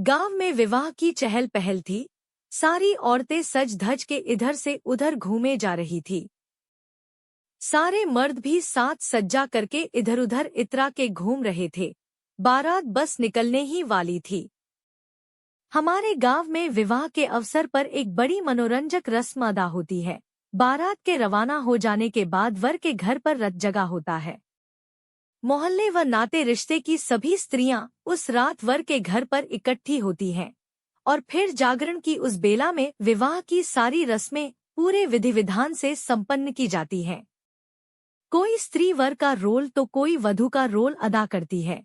गांव में विवाह की चहल पहल थी। सारी औरतें सज धज के इधर से उधर घूमे जा रही थी। सारे मर्द भी साथ सज्जा करके इधर उधर इतरा के घूम रहे थे। बारात बस निकलने ही वाली थी। हमारे गांव में विवाह के अवसर पर एक बड़ी मनोरंजक रस्म अदा होती है। बारात के रवाना हो जाने के बाद वर के घर पर रथ जगा होता है। मोहल्ले व नाते रिश्ते की सभी स्त्रियां उस रात वर के घर पर इकट्ठी होती हैं और फिर जागरण की उस बेला में विवाह की सारी रस्में पूरे विधि विधान से संपन्न की जाती हैं। कोई स्त्री वर का रोल तो कोई वधू का रोल अदा करती है।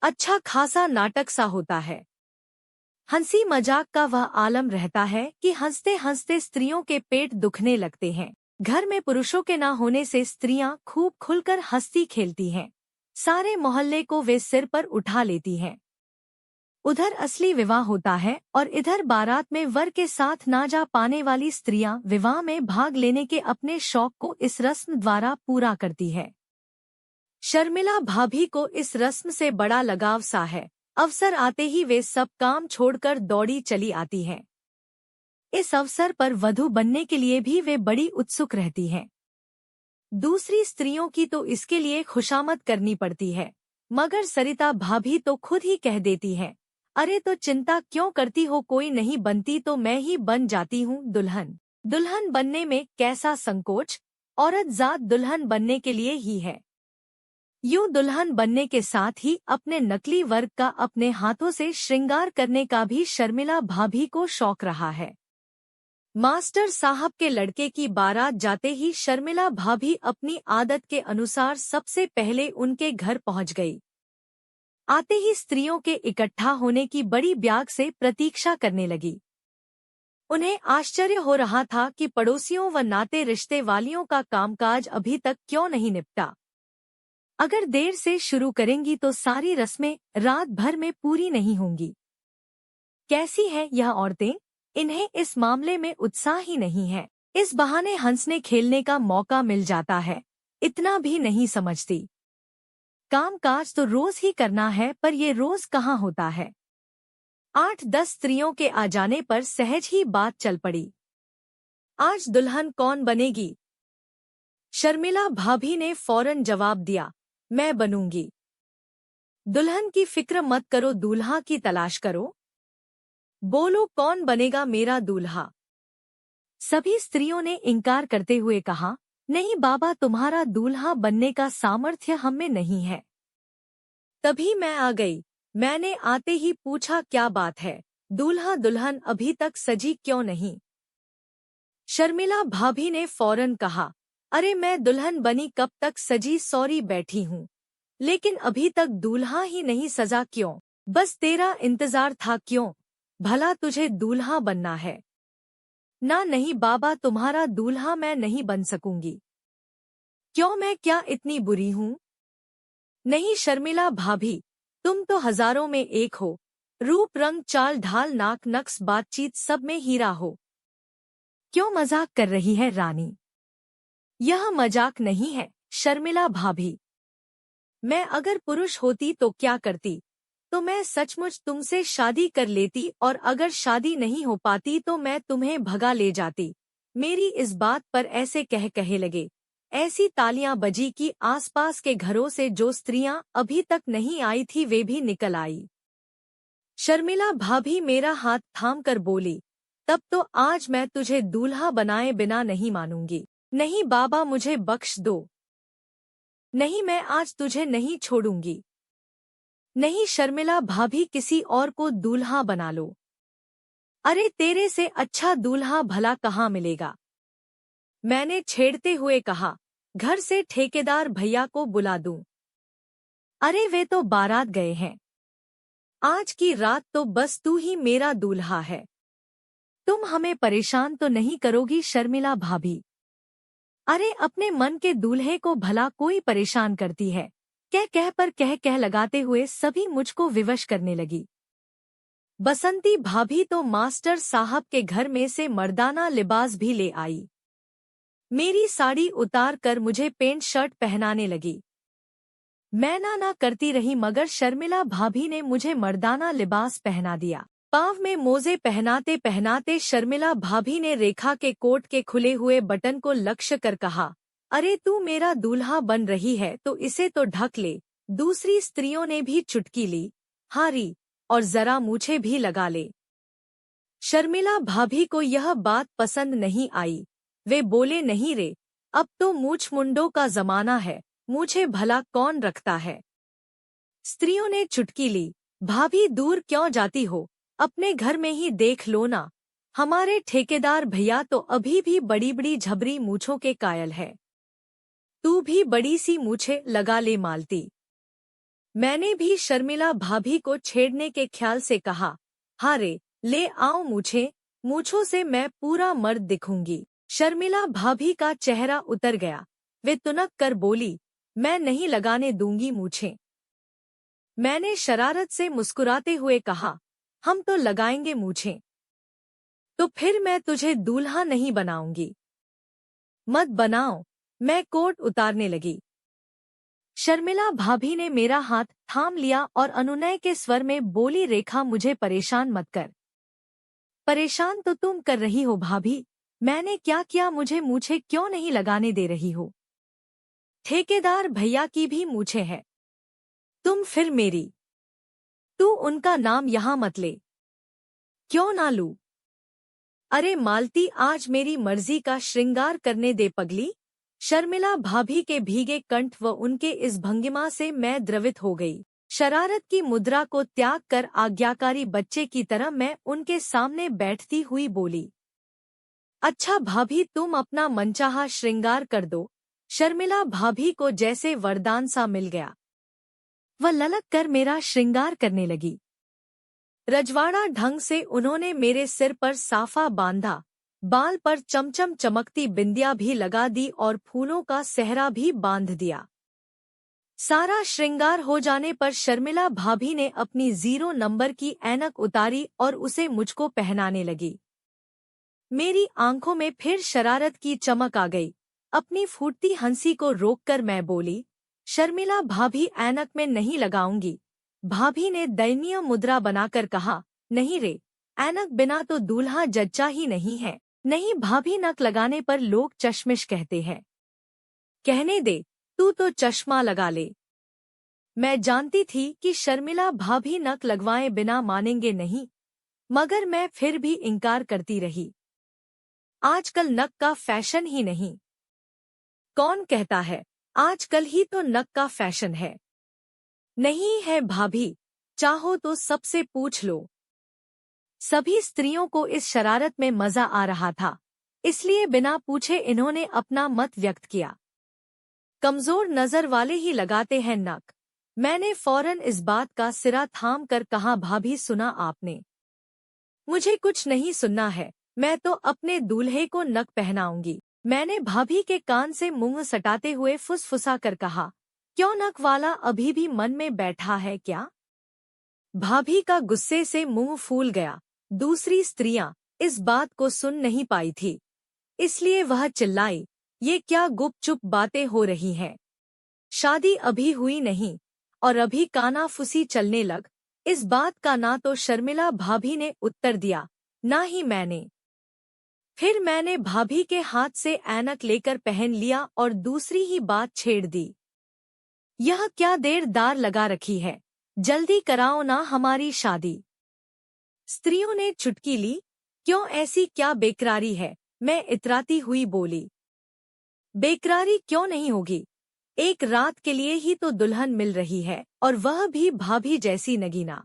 अच्छा खासा नाटक सा होता है। हंसी मजाक का वह आलम रहता है कि हंसते हंसते स्त्रियों के पेट दुखने लगते हैं। घर में पुरुषों के न होने से स्त्रियां खूब खुलकर हंसती खेलती हैं। सारे मोहल्ले को वे सिर पर उठा लेती हैं। उधर असली विवाह होता है और इधर बारात में वर के साथ ना जा पाने वाली स्त्रियां विवाह में भाग लेने के अपने शौक को इस रस्म द्वारा पूरा करती है। शर्मिला भाभी को इस रस्म से बड़ा लगाव सा है। अवसर आते ही वे सब काम छोड़कर दौड़ी चली आती हैं। इस अवसर पर वधू बनने के लिए भी वे बड़ी उत्सुक रहती हैं। दूसरी स्त्रियों की तो इसके लिए खुशामद करनी पड़ती है, मगर सरिता भाभी तो खुद ही कह देती हैं, अरे तो चिंता क्यों करती हो, कोई नहीं बनती तो मैं ही बन जाती हूँ दुल्हन। दुल्हन बनने में कैसा संकोच, औरत जात दुल्हन बनने के लिए ही है। यूं दुल्हन बनने के साथ ही अपने नकली वर्ग का अपने हाथों से श्रृंगार करने का भी शर्मिला भाभी को शौक रहा है। मास्टर साहब के लड़के की बारात जाते ही शर्मिला भाभी अपनी आदत के अनुसार सबसे पहले उनके घर पहुंच गई। आते ही स्त्रियों के इकट्ठा होने की बड़ी ब्याग से प्रतीक्षा करने लगी। उन्हें आश्चर्य हो रहा था कि पड़ोसियों व नाते रिश्ते वालियों का कामकाज अभी तक क्यों नहीं निपटा। अगर देर से शुरू करेंगी तो सारी रस्में रात भर में पूरी नहीं होंगी। कैसी हैं यह औरतें, इन्हें इस मामले में उत्साह ही नहीं है। इस बहाने हंसने खेलने का मौका मिल जाता है, इतना भी नहीं समझती। कामकाज तो रोज ही करना है, पर ये रोज कहाँ होता है। 8-10 स्त्रियों के आ जाने पर सहज ही बात चल पड़ी। आज दुल्हन कौन बनेगी? शर्मिला भाभी ने फौरन जवाब दिया, मैं बनूंगी। दुल्हन की फिक्र मत करो, दूल्हा की तलाश करो। बोलो कौन बनेगा मेरा दूल्हा? सभी स्त्रियों ने इनकार करते हुए कहा, नहीं बाबा, तुम्हारा दूल्हा बनने का सामर्थ्य हम में नहीं है। तभी मैं आ गई। मैंने आते ही पूछा, क्या बात है, दूल्हा दुल्हन अभी तक सजी क्यों नहीं? शर्मिला भाभी ने फौरन कहा, अरे मैं दुल्हन बनी कब तक सजी सौरी बैठी हूँ, लेकिन अभी तक दूल्हा ही नहीं सजा क्यों? बस तेरा इंतजार था क्यों? भला तुझे दूल्हा बनना है ना? नहीं बाबा, तुम्हारा दूल्हा मैं नहीं बन सकूंगी। क्यों, मैं क्या इतनी बुरी हूँ? नहीं शर्मिला भाभी, तुम तो हजारों में एक हो। रूप रंग चाल ढाल नाक नक्श बातचीत सब में हीरा हो। क्यों मजाक कर रही है रानी? यह मजाक नहीं है शर्मिला भाभी। मैं अगर पुरुष होती तो क्या करती? तो मैं सचमुच तुमसे शादी कर लेती, और अगर शादी नहीं हो पाती तो मैं तुम्हें भगा ले जाती। मेरी इस बात पर ऐसे कहे लगे। ऐसी तालियां बजी कि आसपास के घरों से जो स्त्रियां अभी तक नहीं आई थी वे भी निकल आई। शर्मिला भाभी मेरा हाथ थाम कर बोली, तब तो आज मैं तुझे दूल्हा बनाए बिना नहीं मानूंगी। नहीं बाबा, मुझे बख्श दो। नहीं, मैं आज तुझे नहीं छोड़ूंगी। नहीं शर्मिला भाभी, किसी और को दूल्हा बना लो। अरे तेरे से अच्छा दूल्हा भला कहाँ मिलेगा? मैंने छेड़ते हुए कहा, घर से ठेकेदार भैया को बुला दूं। अरे वे तो बारात गए हैं। आज की रात तो बस तू ही मेरा दूल्हा है। तुम हमें परेशान तो नहीं करोगी शर्मिला भाभी? अरे अपने मन के दूल्हे को भला कोई परेशान करती है? कह लगाते हुए सभी मुझको विवश करने लगी। बसंती भाभी तो मास्टर साहब के घर में से मर्दाना लिबास भी ले आई। मेरी साड़ी उतार कर मुझे पेंट शर्ट पहनाने लगी। मैं ना करती रही मगर शर्मिला भाभी ने मुझे मर्दाना लिबास पहना दिया। पाँव में मोजे पहनाते पहनाते शर्मिला भाभी ने रेखा के कोट के खुले हुए बटन को लक्ष्य कर कहा, अरे तू मेरा दूल्हा बन रही है तो इसे तो ढक ले। दूसरी स्त्रियों ने भी चुटकी ली, हारी, और जरा मूछें भी लगा ले। शर्मिला भाभी को यह बात पसंद नहीं आई। वे बोले, नहीं रे, अब तो मूछ मुंडों का जमाना है, मूछे भला कौन रखता है। स्त्रियों ने चुटकी ली, भाभी दूर क्यों जाती हो, अपने घर में ही देख लो ना। हमारे ठेकेदार भैया तो अभी भी बड़ी बड़ी झबरी मूछों के कायल है। तू भी बड़ी सी मूछें लगा ले मालती। मैंने भी शर्मिला भाभी को छेड़ने के ख्याल से कहा, हारे, ले आओ मूछें, मूछों से मैं पूरा मर्द दिखूंगी। शर्मिला भाभी का चेहरा उतर गया। वे तुनक कर बोली, मैं नहीं लगाने दूंगी मूछें। मैंने शरारत से मुस्कुराते हुए कहा, हम तो लगाएंगे मूछें। तो फिर मैं तुझे दूल्हा नहीं बनाऊंगी। मत बनाओ। मैं कोट उतारने लगी। शर्मिला भाभी ने मेरा हाथ थाम लिया और अनुनय के स्वर में बोली, रेखा मुझे परेशान मत कर। परेशान तो तुम कर रही हो भाभी, मैंने क्या किया, मुझे मूछें क्यों नहीं लगाने दे रही हो। ठेकेदार भैया की भी मूछें है, तुम फिर मेरी। तू उनका नाम यहाँ मत ले। क्यों ना लूं? अरे मालती, आज मेरी मर्जी का श्रृंगार करने दे पगली। शर्मिला भाभी के भीगे कंठ व उनके इस भंगिमा से मैं द्रवित हो गई। शरारत की मुद्रा को त्याग कर आज्ञाकारी बच्चे की तरह मैं उनके सामने बैठती हुई बोली, अच्छा भाभी, तुम अपना मनचाहा श्रृंगार कर दो। शर्मिला भाभी को जैसे वरदान सा मिल गया। वह ललक कर मेरा श्रृंगार करने लगी। रजवाड़ा ढंग से उन्होंने मेरे सिर पर साफा बांधा, बाल पर चमचम चमकती बिंदिया भी लगा दी और फूलों का सेहरा भी बांध दिया। सारा श्रृंगार हो जाने पर शर्मिला भाभी ने अपनी 0 नंबर की ऐनक उतारी और उसे मुझको पहनाने लगी। मेरी आंखों में फिर शरारत की चमक आ गई। अपनी फूटती हंसी को रोककर मैं बोली, शर्मिला भाभी, ऐनक में नहीं लगाऊंगी। भाभी ने दयनीय मुद्रा बनाकर कहा, नहीं रे, ऐनक बिना तो दूल्हा जच्चा ही नहीं है। नहीं भाभी, नक लगाने पर लोग चश्मिश कहते हैं। कहने दे, तू तो चश्मा लगा ले। मैं जानती थी कि शर्मिला भाभी नक लगवाए बिना मानेंगे नहीं, मगर मैं फिर भी इनकार करती रही। आजकल नक का फैशन ही नहीं। कौन कहता है, आजकल ही तो नक का फैशन है। नहीं है भाभी, चाहो तो सबसे पूछ लो। सभी स्त्रियों को इस शरारत में मजा आ रहा था, इसलिए बिना पूछे इन्होंने अपना मत व्यक्त किया। कमजोर नजर वाले ही लगाते हैं नक। मैंने फौरन इस बात का सिरा थाम कर कहा, भाभी सुना आपने? मुझे कुछ नहीं सुनना है, मैं तो अपने दूल्हे को नक पहनाऊंगी। मैंने भाभी के कान से मुंह सटाते हुए फुसफुसा कर कहा, क्यों, नक वाला अभी भी मन में बैठा है क्या? भाभी का गुस्से से मुंह फूल गया। दूसरी स्त्रियां इस बात को सुन नहीं पाई थी, इसलिए वह चिल्लाई, ये क्या गुपचुप बातें हो रही हैं? शादी अभी हुई नहीं और अभी कानाफूसी चलने लग। इस बात का ना तो शर्मिला भाभी ने उत्तर दिया, ना ही मैंने। फिर मैंने भाभी के हाथ से ऐनक लेकर पहन लिया और दूसरी ही बात छेड़ दी, यह क्या देर दार लगा रखी है, जल्दी कराओ ना हमारी शादी। स्त्रियों ने चुटकी ली, क्यों, ऐसी क्या बेकरारी है? मैं इतराती हुई बोली, बेकरारी क्यों नहीं होगी, एक रात के लिए ही तो दुल्हन मिल रही है, और वह भी भाभी जैसी नगीना।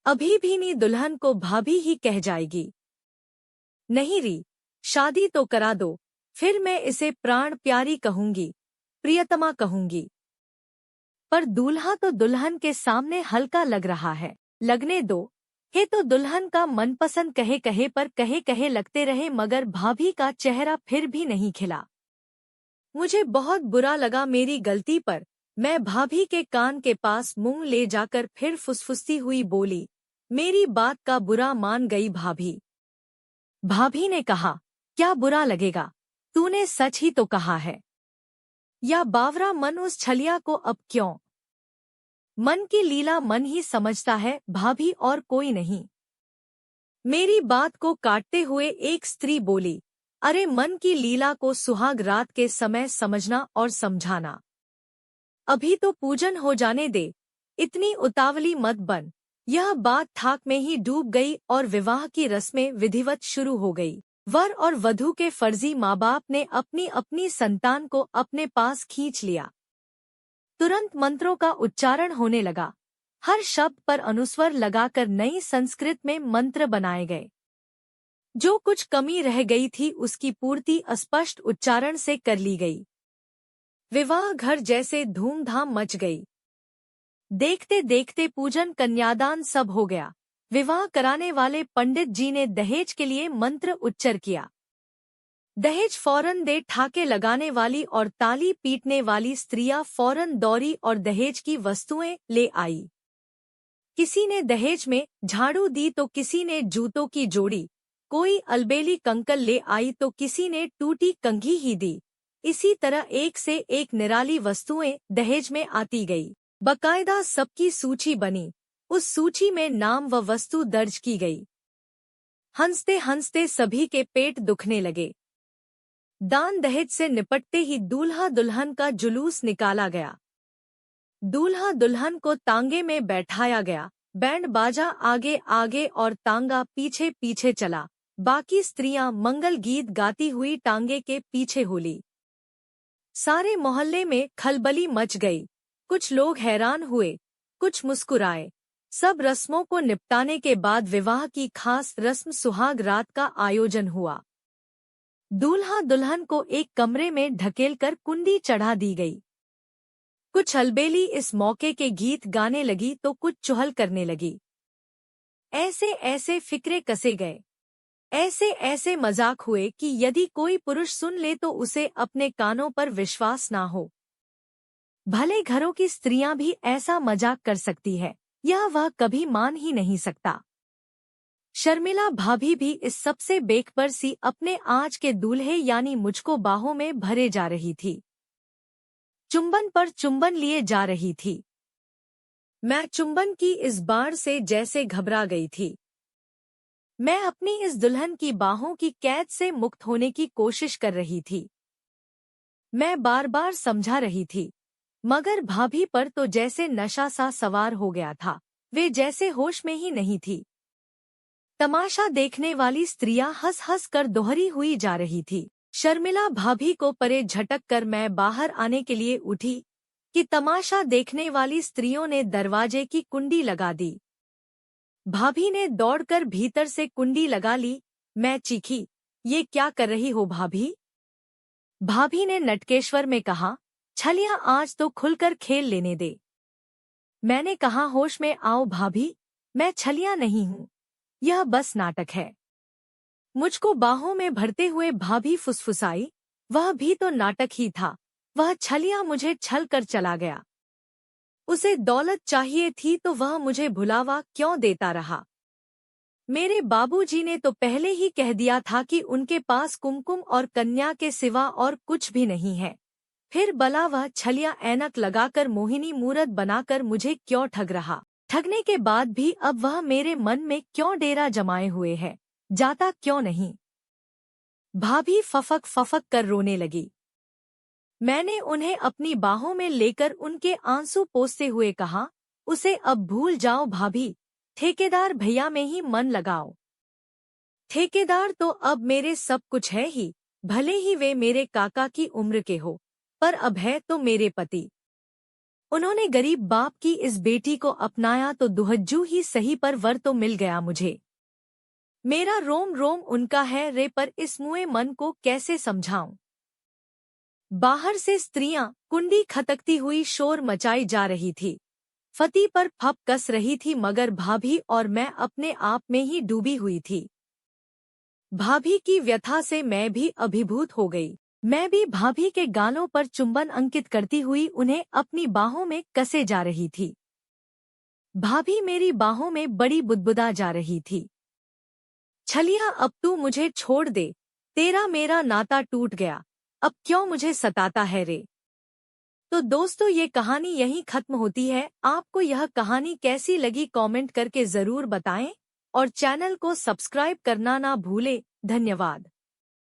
अभी भी नहीं दुल्हन को भाभी ही कह जाएगी। नहीं री, शादी तो करा दो, फिर मैं इसे प्राण प्यारी कहूंगी, प्रियतमा कहूंगी। पर दूल्हा तो दुल्हन के सामने हल्का लग रहा है, लगने दो। हे तो दुल्हन का मनपसंद कहे कहे पर कहे कहे लगते रहे, मगर भाभी का चेहरा फिर भी नहीं खिला। मुझे बहुत बुरा लगा मेरी गलती पर। मैं भाभी के कान के पास मुंह ले जाकर फिर फुसफुसती हुई बोली, मेरी बात का बुरा मान गई भाभी। भाभी ने कहा, क्या बुरा लगेगा, तूने सच ही तो कहा है। या बावरा मन उस छलिया को अब क्यों? मन की लीला मन ही समझता है भाभी, और कोई नहीं। मेरी बात को काटते हुए एक स्त्री बोली, अरे मन की लीला को सुहाग रात के समय समझना और समझाना। अभी तो पूजन हो जाने दे, इतनी उतावली मत बन। यह बात थाक में ही डूब गई और विवाह की रस्में विधिवत शुरू हो गई। वर और वधू के फर्जी माँ बाप ने अपनी अपनी संतान को अपने पास खींच लिया। तुरंत मंत्रों का उच्चारण होने लगा। हर शब्द पर अनुस्वर लगाकर नई संस्कृत में मंत्र बनाए गए। जो कुछ कमी रह गई थी उसकी पूर्ति अस्पष्ट उच्चारण से कर ली गई। विवाह घर जैसे धूमधाम मच गई। देखते देखते पूजन कन्यादान सब हो गया। विवाह कराने वाले पंडित जी ने दहेज के लिए मंत्र उच्चर किया। दहेज फौरन दे, ठाके लगाने वाली और ताली पीटने वाली स्त्रियां फौरन दौड़ी और दहेज की वस्तुएं ले आई। किसी ने दहेज में झाड़ू दी तो किसी ने जूतों की जोड़ी, कोई अलबेली कंकल ले आई तो किसी ने टूटी कंघी ही दी। इसी तरह एक से एक निराली वस्तुएं दहेज में आती गई। बकायदा सबकी सूची बनी। उस सूची में नाम व वस्तु दर्ज की गई। हंसते हंसते सभी के पेट दुखने लगे। दान दहेज से निपटते ही दूल्हा दुल्हन का जुलूस निकाला गया। दूल्हा दुल्हन को तांगे में बैठाया गया। बैंड बाजा आगे आगे और तांगा पीछे पीछे चला। बाकी स्त्रियां मंगल गीत गाती हुई तांगे के पीछे होली। सारे मोहल्ले में खलबली मच गई। कुछ लोग हैरान हुए, कुछ मुस्कुराए। सब रस्मों को निपटाने के बाद विवाह की खास रस्म सुहाग रात का आयोजन हुआ। दूल्हा दुल्हन को एक कमरे में ढकेलकर कुंडी चढ़ा दी गई। कुछ अलबेली इस मौके के गीत गाने लगी तो कुछ चुहल करने लगी। ऐसे ऐसे फिक्रे कसे गए, ऐसे ऐसे मजाक हुए कि यदि कोई पुरुष सुन ले तो उसे अपने कानों पर विश्वास ना हो। भले घरों की स्त्रियां भी ऐसा मजाक कर सकती है, यह वह कभी मान ही नहीं सकता। शर्मिला भाभी भी इस सबसे बेखबर सी अपने आज के दूल्हे यानी मुझको बाहों में भरे जा रही थी। चुंबन पर चुंबन लिए जा रही थी। मैं चुंबन की इस बाढ़ से जैसे घबरा गई थी। मैं अपनी इस दुल्हन की बाहों की कैद से मुक्त होने की कोशिश कर रही थी। मैं बार बार समझा रही थी, मगर भाभी पर तो जैसे नशा सा सवार हो गया था। वे जैसे होश में ही नहीं थी। तमाशा देखने वाली स्त्रियां हंस हंस कर दोहरी हुई जा रही थी। शर्मिला भाभी को परे झटक कर मैं बाहर आने के लिए उठी कि तमाशा देखने वाली स्त्रियों ने दरवाजे की कुंडी लगा दी। भाभी ने दौड़कर भीतर से कुंडी लगा ली। मैं चीखी, ये क्या कर रही हो भाभी? भाभी ने नटकेश्वर में कहा, छलिया आज तो खुलकर खेल लेने दे। मैंने कहा, होश में आओ भाभी, मैं छलिया नहीं हूँ, यह बस नाटक है। मुझको बाहों में भरते हुए भाभी फुसफुसाई, वह भी तो नाटक ही था। वह छलिया मुझे छल कर चला गया। उसे दौलत चाहिए थी तो वह मुझे भुलावा क्यों देता रहा? मेरे बाबूजी ने तो पहले ही कह दिया था कि उनके पास कुमकुम और कन्या के सिवा और कुछ भी नहीं है। फिर भला वह छलिया ऐनक लगाकर मोहिनी मूरत बनाकर मुझे क्यों ठग रहा? ठगने के बाद भी अब वह मेरे मन में क्यों डेरा जमाए हुए है? जाता क्यों नहीं? भाभी फफक फफक कर रोने लगी। मैंने उन्हें अपनी बाहों में लेकर उनके आंसू पोंछते हुए कहा, उसे अब भूल जाओ भाभी, ठेकेदार भैया में ही मन लगाओ। ठेकेदार तो अब मेरे सब कुछ है ही, भले ही वे मेरे काका की उम्र के हो, पर अब है तो मेरे पति। उन्होंने गरीब बाप की इस बेटी को अपनाया तो दुहज्जू ही सही, पर वर तो मिल गया मुझे। मेरा रोम रोम उनका है रे, पर इस मुए मन को कैसे समझाऊं? बाहर से स्त्रियां कुंडी खटकती हुई शोर मचाई जा रही थी। फती पर फप कस रही थी, मगर भाभी और मैं अपने आप में ही डूबी हुई थी। भाभी की व्यथा से मैं भी अभिभूत हो गई। मैं भी भाभी के गालों पर चुंबन अंकित करती हुई उन्हें अपनी बाहों में कसे जा रही थी। भाभी मेरी बाहों में बड़ी बुदबुदा जा रही थी। छलिया, अब तू मुझे छोड़ दे, तेरा मेरा नाता टूट गया, अब क्यों मुझे सताता है रे? तो दोस्तों ये कहानी यहीं खत्म होती है। आपको यह कहानी कैसी लगी कमेंट करके जरूर बताएं और चैनल को सब्सक्राइब करना ना भूलें। धन्यवाद।